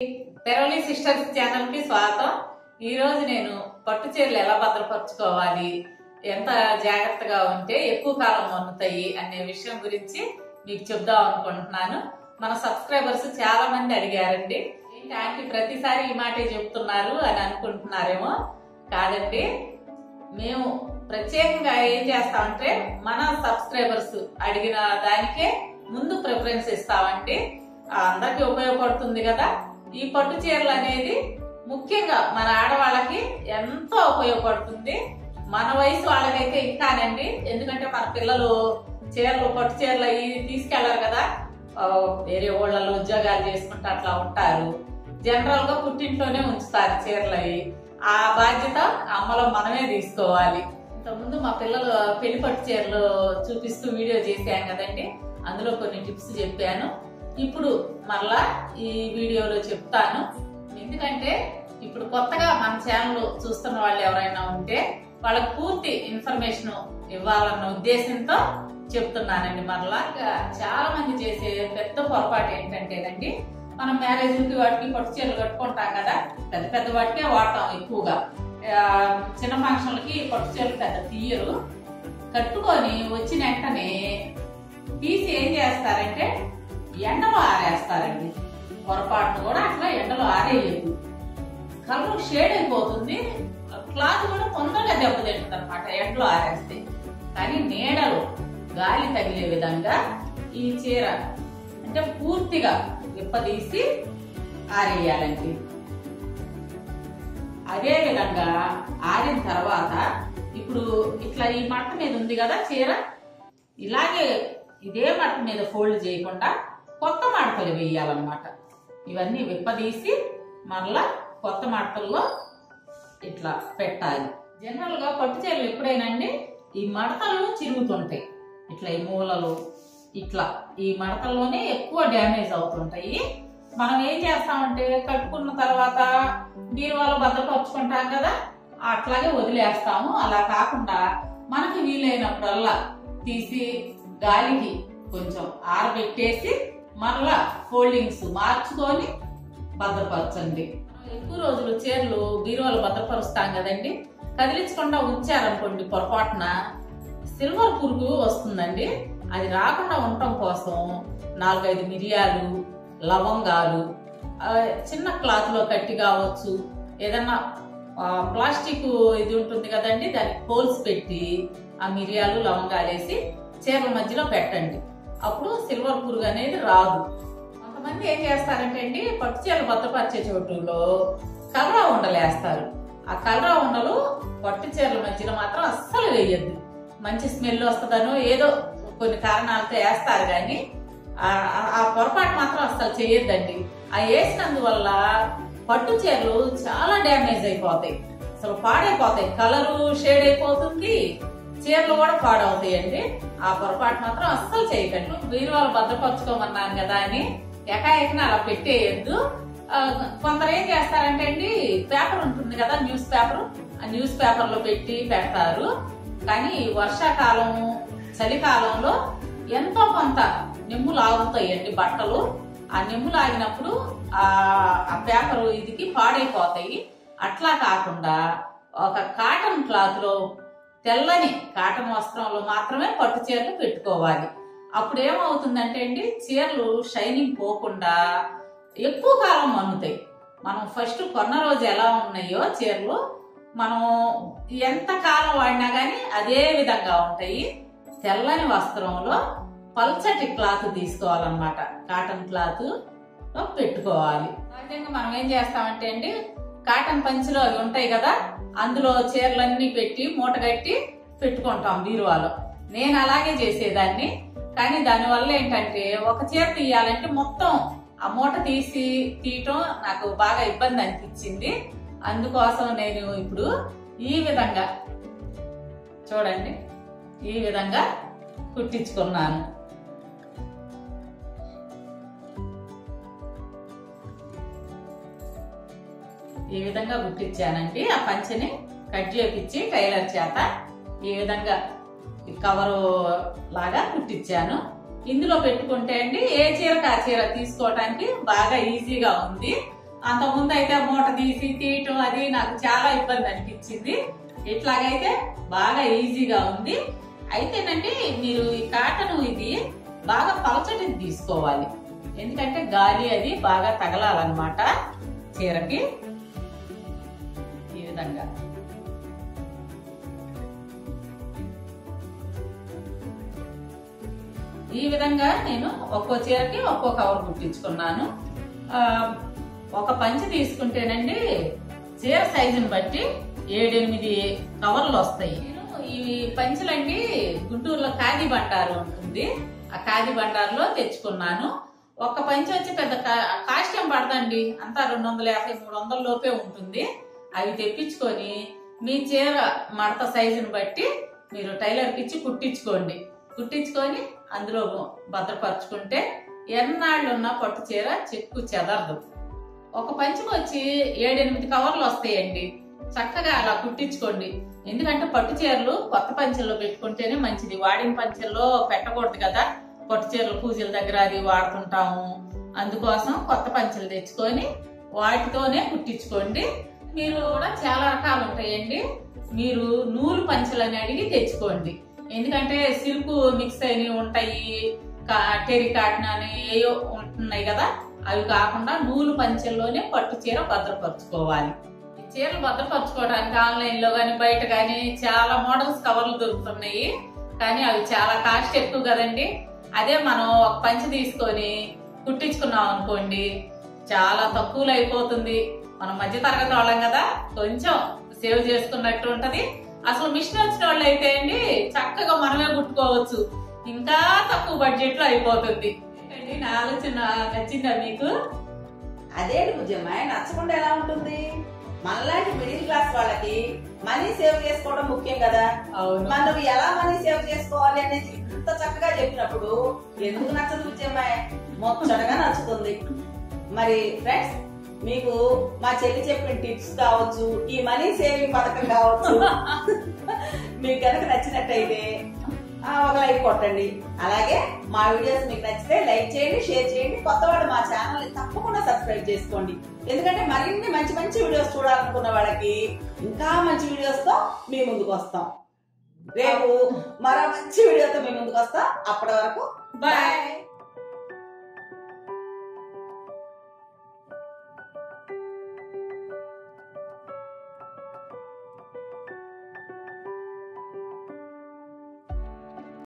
తెరవలి sisters channel కి స్వాగతం. ఈ రోజు నేను పట్టు చీరలు ఎలా భద్రపరచుకోవాలి, ఎంత జాగ్రత్తగా ఉంటే ఎక్కువ కాలం మన్నుతాయి అనే విషయం గురించి మీకు చెప్దాం అనుకుంటున్నాను. మన సబ్స్క్రైబర్స్ చాలా మంది అడిగారండి, ఏంటి ఆంటీ ప్రతిసారి ఈ మాటే చెప్తున్నారు అని అనుకుంటున్నారేమో. కాదండి, మేము ప్రత్యేకంగా ఏం చేస్తామంటే మన సబ్స్క్రైబర్స్ అడిగిన దానికే ముందు ప్రిఫరెన్స్ ఇస్తామండి. అందరికి ఉపయోగపడుతుంది కదా. ఈ పట్టు చీరలు అనేది ముఖ్యంగా మన ఆడవాళ్ళకి ఎంతో ఉపయోగపడుతుంది. మన వయసు వాళ్ళకైతే ఇంకానండి, ఎందుకంటే మన పిల్లలు చీరలు పట్టు చీరలు అవి తీసుకెళ్లారు కదా, వేరే ఊళ్ళలో ఉద్యోగాలు చేసుకుంటూ అట్లా ఉంటారు. జనరల్ గా పుట్టింట్లోనే ఉంచుతారు చీరలు అవి. ఆ బాధ్యత అమ్మలో మనమే తీసుకోవాలి. ఇంతకుముందు మా పిల్లలు పెళ్లి పట్టు చీరలు చూపిస్తూ వీడియో చేశాం కదండి, అందులో కొన్ని టిప్స్ చెప్పాను. ఇప్పుడు మరలా ఈ వీడియోలో చెప్తాను. ఎందుకంటే ఇప్పుడు కొత్తగా మన ఛానల్ చూస్తున్న వాళ్ళు ఎవరైనా ఉంటే వాళ్ళకి పూర్తి ఇన్ఫర్మేషన్ ఇవ్వాలన్న ఉద్దేశంతో చెప్తున్నానండి. మరలా చాలా మంది చేసే పెద్ద పొరపాటు ఏంటంటేనండి, మనం మ్యారేజ్లకి వాటికి పట్టు చీరలు కట్టుకుంటాం కదా, పెద్ద పెద్ద వాటికే వాడతాం ఎక్కువగా. చిన్న ఫంక్షన్లకి పట్టు చీరలు పెద్ద తీయరు. కట్టుకొని వచ్చిన వెంటనే తీసి ఏం చేస్తారంటే ఎండలో ఆరేస్తారండి. పొరపాటును కూడా అట్లా ఎండలో ఆరేయలేదు, కలర్ షేడ్ అయిపోతుంది, క్లాత్ కూడా తొందరగా దెబ్బతింటుంది అనమాట ఎండలో ఆరేస్తే. కానీ నీడలో గాలి తగిలే విధంగా ఈ చీర అంటే పూర్తిగా విప్పదీసి ఆరేయాలండి. అదే విధంగా ఆరిన తర్వాత ఇప్పుడు ఇట్లా ఈ మట్ట మీద ఉంది కదా చీర, ఇలాగే ఇదే మట్ట మీద ఫోల్డ్ చేయకుండా కొత్త మడతలు వేయాలన్నమాట. ఇవన్నీ విప్పదీసి మరలా కొత్త మడతల్లో ఇట్లా పెట్టాలి. జనరల్ గా పట్టు చీరలు ఎప్పుడైనాండి ఈ మడతలు చిరుగుతుంటాయి, ఇట్లా ఈ మూలలు ఇట్లా ఈ మడతల్లోనే ఎక్కువ డ్యామేజ్ అవుతుంటాయి. మనం ఏం చేస్తామంటే కట్టుకున్న తర్వాత బీరువాలో భద్రపరుచుకుంటాం కదా, అట్లాగే వదిలేస్తాము. అలా కాకుండా మనకి వీలైనప్పుడల్లా తీసి గాలికి కొంచెం ఆరబెట్టేసి మరలా ఫోల్డింగ్స్ మార్చుకొని భద్రపరచండి. ఎక్కువ రోజులు చీరలు బీరువాలో భద్రపరుస్తాం కదండి, కదిలించకుండా ఉంచారనుకోండి పొరపాటున సిల్వర్ పురుగు వస్తుందండి. అది రాకుండా ఉండటం కోసం 4-5 మిరియాలు, లవంగాలు చిన్న క్లాత్ లో కట్టి కావచ్చు, ఏదన్నా ప్లాస్టిక్ ఇది ఉంటుంది కదండి, దానికి హోల్స్ పెట్టి ఆ మిరియాలు లవంగాలు వేసి చీరల మధ్యలో పెట్టండి. అప్పుడు సిల్వర్ పురుగు అనేది రాదు. కొంతమంది ఏం చేస్తారంటే అండి, పట్టు చీరలు భద్రపరిచే చోటులో కలరా ఉండలు వేస్తారు. ఆ కలరా ఉండలు పట్టు చీరల మధ్యలో మాత్రం అస్సలు వేయద్దు. మంచి స్మెల్ వస్తుందనో ఏదో కొన్ని కారణాలతో వేస్తారు, కానీ ఆ పొరపాటు మాత్రం అస్సలు చేయొద్దండి. ఆ వేసినందువల్ల పట్టు చీరలు చాలా డ్యామేజ్ అయిపోతాయి, అసలు పాడైపోతాయి, కలరు షేడ్ అయిపోతుంది, చీరలు కూడా పాడవుతాయండి. ఆ పొరపాటు మాత్రం అస్సలు చేయకండి. బీరువాలు భద్రపరచుకోమన్నాను కదా అని ఎకాఎకన అలా పెట్టేయద్దు. కొందరు ఏం చేస్తారంటే అండి, పేపర్ ఉంటుంది కదా న్యూస్ పేపర్, ఆ న్యూస్ పేపర్ లో పెట్టి పెడతారు. కానీ వర్షాకాలం చలికాలంలో ఎంతో కొంత నెమ్ములు ఆగుతాయండి బట్టలు. ఆ నెమ్ములు ఆగినప్పుడు ఆ పేపర్ ఇదికి పాడైపోతాయి. అట్లా కాకుండా ఒక కాటన్ క్లాత్ లో, తెల్లని కాటన్ వస్త్రంలో మాత్రమే పట్టు చీరలు పెట్టుకోవాలి. అప్పుడు ఏమవుతుందంటే అండి, చీరలు షైనింగ్ పోకుండా ఎక్కువ కాలం మన్నుతాయి. మనం ఫస్ట్ కొన్న రోజు ఎలా ఉన్నాయో చీరలు మనం ఎంత కాలం వాడినా గానీ అదే విధంగా ఉంటాయి. తెల్లని వస్త్రంలో పల్చటి క్లాత్ తీసుకోవాలన్నమాట, కాటన్ క్లాత్ లో పెట్టుకోవాలి. సహజంగా మనం ఏం చేస్తామంటే అండి, కాటన్ పంచులు అవి ఉంటాయి కదా, అందులో చీరలన్నీ పెట్టి మూట కట్టి పెట్టుకుంటాం బీరువాలో. నేను అలాగే చేసేదాన్ని, కానీ దానివల్ల ఏంటంటే ఒక చీర తీయాలంటే మొత్తం ఆ మూట తీయటం నాకు బాగా ఇబ్బంది అనిపించింది. అందుకోసం నేను ఇప్పుడు ఈ విధంగా చూడండి, ఈ విధంగా కుట్టించుకున్నాను. ఈ విధంగా కుట్టించానండి. ఆ పంచెని కట్ చేపించి టైలర్ చేత ఈ విధంగా కవరు లాగా కుట్టించాను. ఇందులో పెట్టుకుంటే అండి ఏ చీరకు ఆ చీర తీసుకోవడానికి బాగా ఈజీగా ఉంది. అంతకుముందు అయితే మూట తీసి తీయటం అది నాకు చాలా ఇబ్బంది అనిపించింది. ఇట్లాగైతే బాగా ఈజీగా ఉంది. అయితేనండి మీరు ఈ కాటన్ ఇది బాగా పలచటిది తీసుకోవాలి, ఎందుకంటే గాలి అది బాగా తగలాలన్నమాట చీరకి. ఈ విధంగా నేను ఒక్కో చీరకి ఒక్కో కవర్ కుట్టించుకున్నాను. ఒక పంచి తీసుకుంటేనండి చీర సైజుని బట్టి 7-8 కవర్లు వస్తాయి. ఈ పంచలండి గుంటూరులో ఖాదీ బండారు ఉంటుంది, ఆ ఖాదీ బండారులో తెచ్చుకున్నాను. ఒక్క పంచి వచ్చి పెద్ద కాస్ట్ ఏం పడదండి, అంతా 250-300 లోపే ఉంటుంది. అవి తెప్పించుకొని మీ చీర మడత సైజుని బట్టి మీరు టైలర్కి ఇచ్చి కుట్టించుకొని అందులో భద్రపరుచుకుంటే ఎన్నాళ్ళు ఉన్న పట్టు చీర చెక్కు చెదరదు. ఒక పంచికి వచ్చి 7-8 కవర్లు వస్తాయండి. చక్కగా అలా కుట్టించుకోండి, ఎందుకంటే పట్టు చీరలు కొత్త పంచెల్లో పెట్టుకుంటేనే మంచిది. వాడిన పంచెల్లో పెట్టకూడదు కదా, పట్టు చీరలు పూజల దగ్గర అది వాడుతుంటాము. అందుకోసం కొత్త పంచెలు తెచ్చుకొని వాటితోనే కుట్టించుకోండి. మీరు కూడా చాలా రకాలు ఉంటాయండి, మీరు నూలు పంచెలని అడిగి తెచ్చుకోండి. ఎందుకంటే సిల్క్ మిక్స్ అయినవి ఉంటాయి, టెరి కాటన్ అని ఏయో ఉంటున్నాయి కదా, అవి కాకుండా నూలు పంచెల్లోనే పట్టు చీర భద్రపరచుకోవాలి. చీరలు భద్రపరచుకోవడానికి ఆన్లైన్ లో గానీ బయట గానీ చాలా మోడల్స్ కవర్లు దొరుకుతున్నాయి, కానీ అవి చాలా కాస్ట్ ఎక్కువ కదండి. అదే మనం ఒక పంచె తీసుకొని కుట్టించుకున్నాం అనుకోండి, చాలా తక్కువలో అయిపోతుంది. మనం మధ్య తరగతి వాళ్ళం కదా, కొంచెం సేవ్ చేసుకున్నట్టు ఉంటది. అసలు మిషన్ వచ్చిన వాళ్ళు అయితే అండి చక్కగా మనమే కుట్టుకోవచ్చు, ఇంకా తక్కువ బడ్జెట్ లో అయిపోతుంది. నా ఆలోచన నచ్చిందా మీకు? అదేంటి బుజ్జమ్మ, నచ్చకుండా ఎలా ఉంటుంది? మనలాంటి మిడిల్ క్లాస్ వాళ్ళకి మనీ సేవ్ చేసుకోవడం ముఖ్యం కదా. మనం ఎలా మనీ సేవ్ చేసుకోవాలి అనేది ఇంత చక్కగా చెప్పినప్పుడు ఎందుకు నచ్చదు బుజ్జమ్మ? మొచ్చటగా నచ్చుతుంది. మరి ఫ్రెండ్స్, మీకు మా చెల్లి చెప్పిన టిప్స్ కావచ్చు, ఈ మనీ సేవింగ్ పథకం కావచ్చు, మీకు కనుక నచ్చినట్టయితే ఒక లైక్ కొట్టండి. అలాగే మా వీడియోస్ మీకు నచ్చితే లైక్ చేయండి, షేర్ చేయండి. కొత్త వాళ్ళు మా ఛానల్ ని తప్పకుండా సబ్స్క్రైబ్ చేసుకోండి, ఎందుకంటే మరిన్ని మంచి మంచి వీడియోస్ చూడాలనుకున్న వాళ్ళకి ఇంకా మంచి వీడియోస్ తో మీ ముందుకు వస్తాం. రేపు మరో మంచి వీడియోతో మీ ముందుకు వస్తాం. అప్పటి వరకు బాయ్.